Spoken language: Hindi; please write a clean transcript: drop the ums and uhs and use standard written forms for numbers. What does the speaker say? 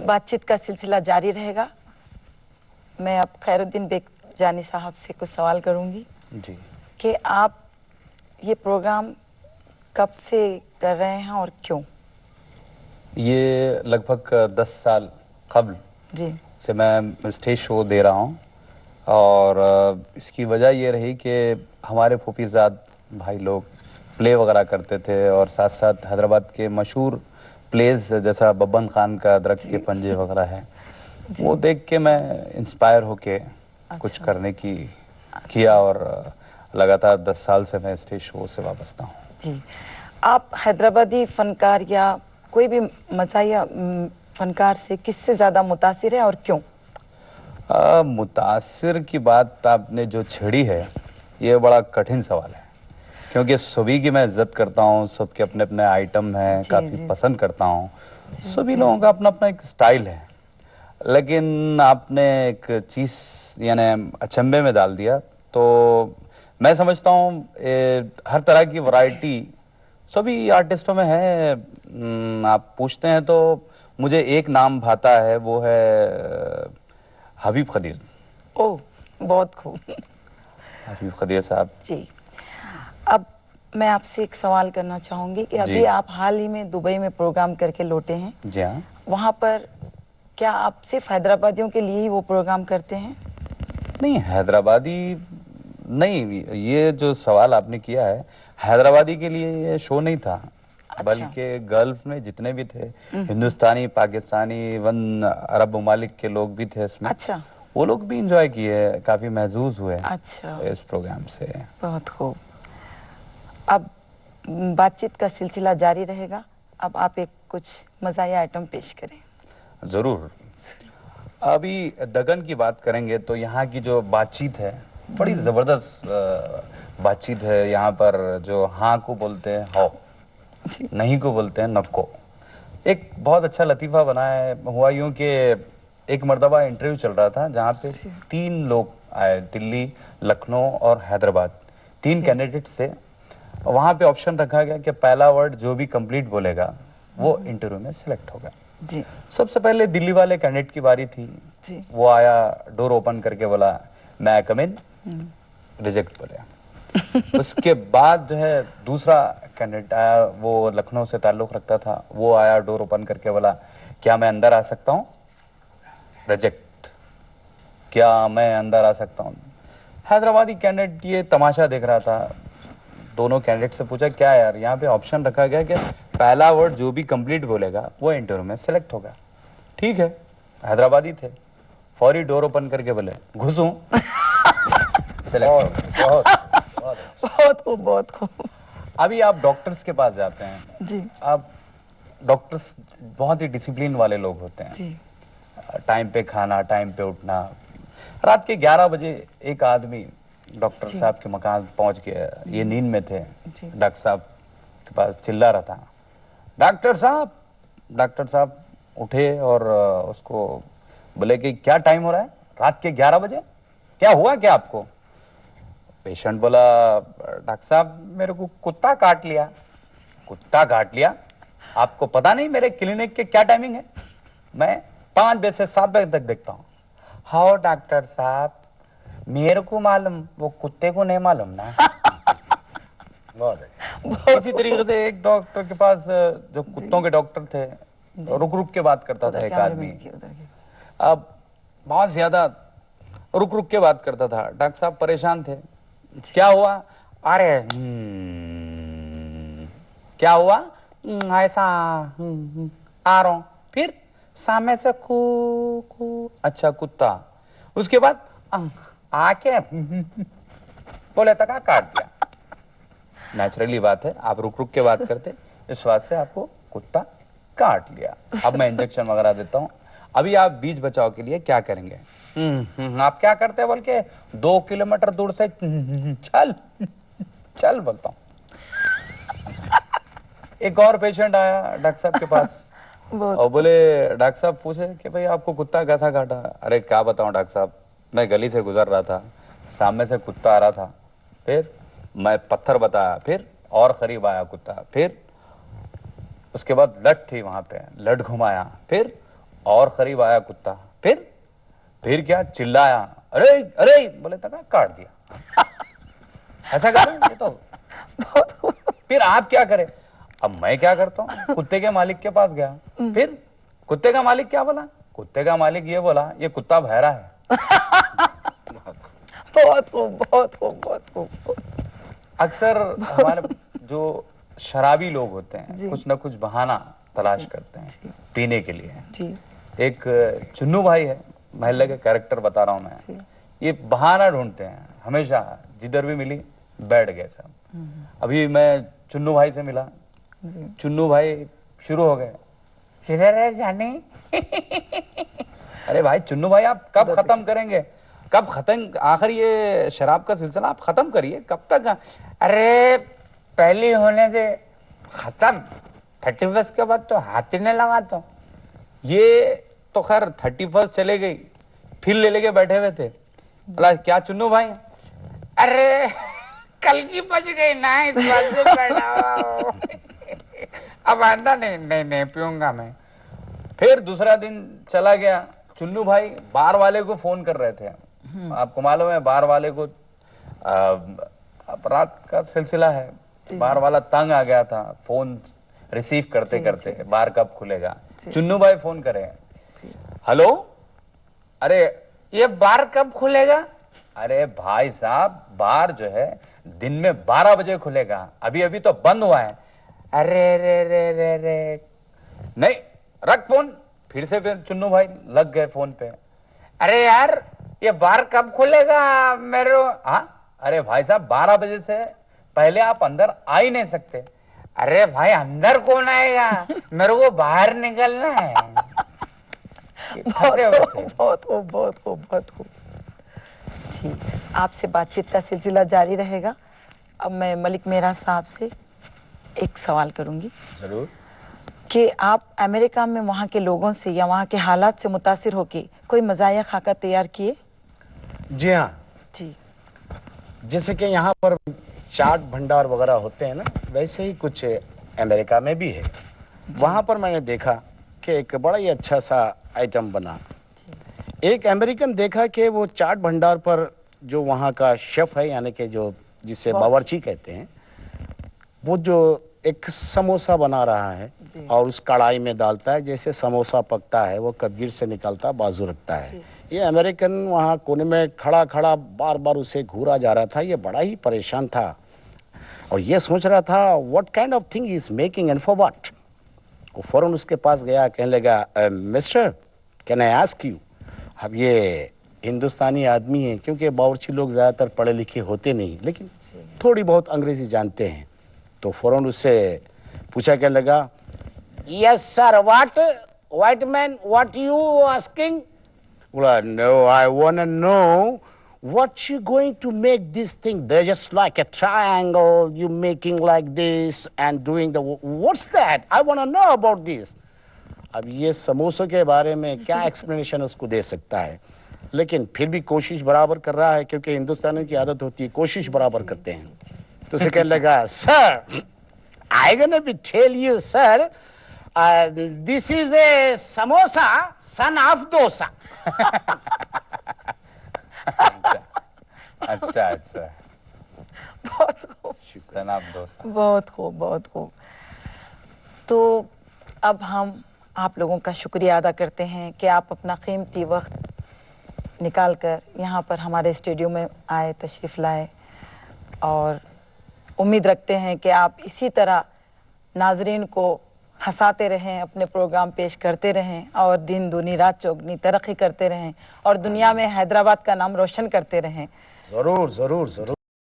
बातचीत का सिलसिला जारी रहेगा। मैं अब खैरुद्दीन बेगजानी साहब से कुछ सवाल करूंगी जी कि आप ये प्रोग्राम कब से कर रहे हैं और क्यों? ये लगभग 10 साल कबल जी से मैं स्टेज शो दे रहा हूँ और इसकी वजह ये रही कि हमारे फूफीजाद भाई लोग प्ले वगैरह करते थे और साथ साथ हैदराबाद के मशहूर प्लेस जैसा बब्बन खान का दरख्त के पंजे वगैरह है, वो देख के मैं इंस्पायर होके कुछ करने की किया और लगातार 10 साल से मैं स्टेज शो से वाबस्ता हूँ। जी, आप हैदराबादी फनकार या कोई भी मज़ाहिया फनकार से किससे ज़्यादा मुतासिर है और क्यों? मुतासिर की बात आपने जो छेड़ी है, ये बड़ा कठिन सवाल है क्योंकि सभी की मैं इज्जत करता हूँ, सबके अपने अपने आइटम हैं, काफ़ी पसंद करता हूँ, सभी लोगों का अपना अपना एक स्टाइल है। लेकिन आपने एक चीज़ यानी अचंभे में डाल दिया, तो मैं समझता हूँ हर तरह की वैरायटी सभी आर्टिस्टों में है। आप पूछते हैं तो मुझे एक नाम भाता है, वो है हबीब खदीर। ओह, बहुत खूब। हबीब खदीर साहब जी, अब मैं आपसे एक सवाल करना चाहूँगी कि अभी आप हाल ही में दुबई में प्रोग्राम करके लौटे हैं। जी हाँ। वहाँ पर क्या आप सिर्फ हैदराबादियों के लिए ही वो प्रोग्राम करते हैं? नहीं, हैदराबादी नहीं, ये जो सवाल आपने किया है हैदराबादी के लिए ये शो नहीं था। अच्छा। बल्कि गल्फ में जितने भी थे, हिंदुस्तानी, पाकिस्तानी, वन अरब ममालिक के लोग भी थे इसमें। अच्छा, वो लोग भी इंजॉय किए, काफी महजूज हुए अच्छा, इस प्रोग्राम से। बहुत खूब। अब बातचीत का सिलसिला जारी रहेगा। अब आप एक कुछ मज़ाहिया आइटम पेश करें। जरूर। अभी दगन की बात करेंगे तो यहाँ की जो बातचीत है बड़ी जबरदस्त बातचीत है। यहाँ पर जो हाँ को बोलते हैं हाउ, नहीं को बोलते हैं नको। एक बहुत अच्छा लतीफ़ा बना है। हुआ यूं कि एक मर्तबा इंटरव्यू चल रहा था जहाँ पे 3 लोग आए, दिल्ली, लखनऊ और हैदराबाद, 3 कैंडिडेट्स थे। वहाँ पे ऑप्शन रखा गया कि पहला वर्ड जो भी कंप्लीट बोलेगा वो इंटरव्यू में सिलेक्ट होगा। जी सबसे पहले दिल्ली वाले कैंडिडेट की बारी थी। जी वो आया, डोर ओपन करके बोला मैं कम इन, रिजेक्ट बोले। उसके बाद जो है दूसरा कैंडिडेट आया, वो लखनऊ से ताल्लुक रखता था। वो आया, डोर ओपन करके बोला क्या मैं अंदर आ सकता हूँ, रिजेक्ट। क्या मैं अंदर आ सकता हूँ। हैदराबादी कैंडिडेट ये तमाशा देख रहा था। दोनों कैंडिडेट से पूछा क्या यार, यहाँ पे ऑप्शन रखा गया कि पहला वर्ड जो भी कंप्लीट बोलेगा वो इंटरव्यू में सेलेक्ट होगा। ठीक है, हैदराबादी थे, फौरी डोर ओपन करके बोले घुसूं, सेलेक्ट। बहुत खूब, बहुत खूब। अभी आप डॉक्टर्स के पास जाते हैं जी, आप, डॉक्टर्स बहुत ही डिसिप्लिन वाले लोग होते हैं। जी, टाइम पे खाना, टाइम पे उठना। रात के 11 बजे एक आदमी डॉक्टर साहब के मकान पहुंच गया, ये नींद में थे। डॉक्टर साहब के पास चिल्ला रहा था, डॉक्टर साहब। डॉक्टर साहब उठे और उसको बोले कि क्या टाइम हो रहा है, रात के 11 बजे, क्या हुआ क्या आपको? पेशेंट बोला डॉक्टर साहब मेरे को कुत्ता काट लिया। कुत्ता काट लिया? आपको पता नहीं मेरे क्लिनिक के क्या टाइमिंग है? मैं 5 बजे से 7 बजे तक देखता हूँ। हाँ डॉक्टर साहब, मेरे को मालूम, वो कुत्ते को नहीं मालूम ना। इसी तरीके से एक डॉक्टर के पास, जो कुत्तों के डॉक्टर थे, रुक रुक के बात करता था एक आदमी। अब बहुत ज्यादा रुक रुक के बात करता था। डॉक्टर साहब परेशान थे, क्या हुआ? अरे क्या हुआ? ऐसा आ रहा हूं। फिर सामने से खू खू, अच्छा कुत्ता। उसके बाद आके बोले तक काट दिया। नेचुरली बात है, आप रुक रुक के बात करते, इस बात से आपको कुत्ता काट लिया। अब मैं इंजेक्शन वगैरह देता हूँ। अभी आप बीच बचाव के लिए क्या करेंगे? आप क्या करते हैं बोल के 2 किलोमीटर दूर से चल चल बोलता हूँ। एक और पेशेंट आया डॉक्टर साहब के पास और बोले, डॉक्टर साहब पूछे कि भाई आपको कुत्ता कैसा काटा? अरे क्या बताऊं डॉक्टर साहब, मैं गली से गुजर रहा था, सामने से कुत्ता आ रहा था, फिर मैं पत्थर बताया, फिर और करीब आया कुत्ता, फिर उसके बाद लट थी वहां पे, लट घुमाया, फिर और करीब आया कुत्ता, फिर क्या चिल्लाया, अरे अरे, बोले तक काट दिया। ऐसा कर ये तो। फिर आप क्या करें? अब मैं क्या करता हूँ, कुत्ते के मालिक के पास गया। फिर कुत्ते का मालिक क्या बोला? कुत्ते का मालिक ये बोला, ये कुत्ता बहरा है। बहुत खूब, बहुत खूब, बहुत खूब। अक्सर हमारे जो शराबी लोग होते हैं कुछ ना कुछ बहाना तलाश करते हैं पीने के लिए। जी। एक चुन्नू भाई है, महल्ले के कैरेक्टर बता रहा हूँ मैं, ये बहाना ढूंढते हैं हमेशा, जिधर भी मिली बैठ गए सब। अभी मैं चुन्नू भाई से मिला, चुन्नू भाई शुरू हो गए, किधर है जानी? अरे भाई चुन्नू भाई, आप कब खत्म करेंगे? कब खत्म, आखिर ये शराब का सिलसिला आप खत्म करिए, कब तक? अरे पहली होने दे, खत्म 31 के बाद तो हाथ ही नहीं लगाता। ये तो खैर 31 चले गई, फिर ले लेके बैठे हुए थे। बोला क्या चुन्नू भाई? अरे कल की बच गई ना, इस बात से बैठा हुआ हूं। अब आंदा नहीं पीऊंगा मैं। फिर दूसरा दिन चला गया, चुन्नू भाई बार वाले को फोन कर रहे थे। आपको मालूम है बार वाले को अपराध का सिलसिला है, बार वाला तंग आ गया था, फोन रिसीव करते करते बार कब खुलेगा। चुन्नू भाई फोन करे, हेलो, अरे ये बार कब खुलेगा? अरे भाई साहब बार जो है दिन में 12 बजे खुलेगा, अभी अभी तो बंद हुआ है। अरे रे रे रे रे, नहीं रख फोन। फिर से फिर चुन्नू भाई लग गए फोन पे, अरे यार ये बार कब खुलेगा मेरे? हाँ अरे भाई साहब 12 बजे से पहले आप अंदर आ ही नहीं सकते। अरे भाई अंदर कौन आएगा, मेरे को बाहर निकलना है। बहुत खूब, बहुत खूब, बहुत खूब। जी, आपसे बातचीत का सिलसिला जारी रहेगा। अब मैं मलिक मेहरा साहब से एक सवाल करूंगी। जरूर। कि आप अमेरिका में वहाँ के लोगों से या वहाँ के हालात से मुतासिर होके कोई मज़ाहिया खाका तैयार किए? जी हाँ जी। जैसे कि यहाँ पर चाट भंडार वगैरह होते हैं ना, वैसे ही कुछ अमेरिका में भी है। वहाँ पर मैंने देखा कि एक बड़ा ही अच्छा सा आइटम बना। एक अमेरिकन देखा कि वो चाट भंडार पर जो वहाँ का शेफ है, यानी कि जो जिसे बावर्ची कहते हैं, वो जो एक समोसा बना रहा है और उस कढ़ाई में डालता है, जैसे समोसा पकता है वो कबीर से निकलता बाजू रखता है। ये अमेरिकन वहाँ कोने में खड़ा खड़ा बार बार उसे घूरा जा रहा था। ये बड़ा ही परेशान था और ये सोच रहा था what kind of thing is making and for what. वो फौरन उसके पास गया, कहने लगा mister can I ask you. अब ये हिंदुस्तानी आदमी है, क्योंकि बावर्ची लोग ज़्यादातर पढ़े लिखे होते नहीं, लेकिन थोड़ी बहुत अंग्रेजी जानते हैं। तो फौरन उससे पूछा क्या लगा, yes sir what man what you asking? बोला no I want to know what you going to make this thing? They're just like a triangle, you making like this and doing the what's that? I want to know about this. अब ये समोसों के बारे में क्या एक्सप्लेनेशन उसको दे सकता है, लेकिन फिर भी कोशिश बराबर कर रहा है, क्योंकि हिंदुस्तानियों की आदत होती है कोशिश बराबर करते हैं। तो उसे कहने लगा sir I gonna be tell you sir this is a samosa son of dosa. अच्छा अच्छा, बहुत खूब, सनाब दोस्त, बहुत खूब, बहुत खूब। तो अब हम आप लोगों का शुक्रिया अदा करते हैं कि आप अपना कीमती वक्त निकाल कर यहाँ पर हमारे स्टूडियो में आए, तशरीफ़ लाए, और उम्मीद रखते हैं कि आप इसी तरह नाजरीन को हंसाते रहें, अपने प्रोग्राम पेश करते रहें और दिन दूनी रात चौगनी तरक्की करते रहें और दुनिया में हैदराबाद का नाम रोशन करते रहें। जरूर जरूर जरूर।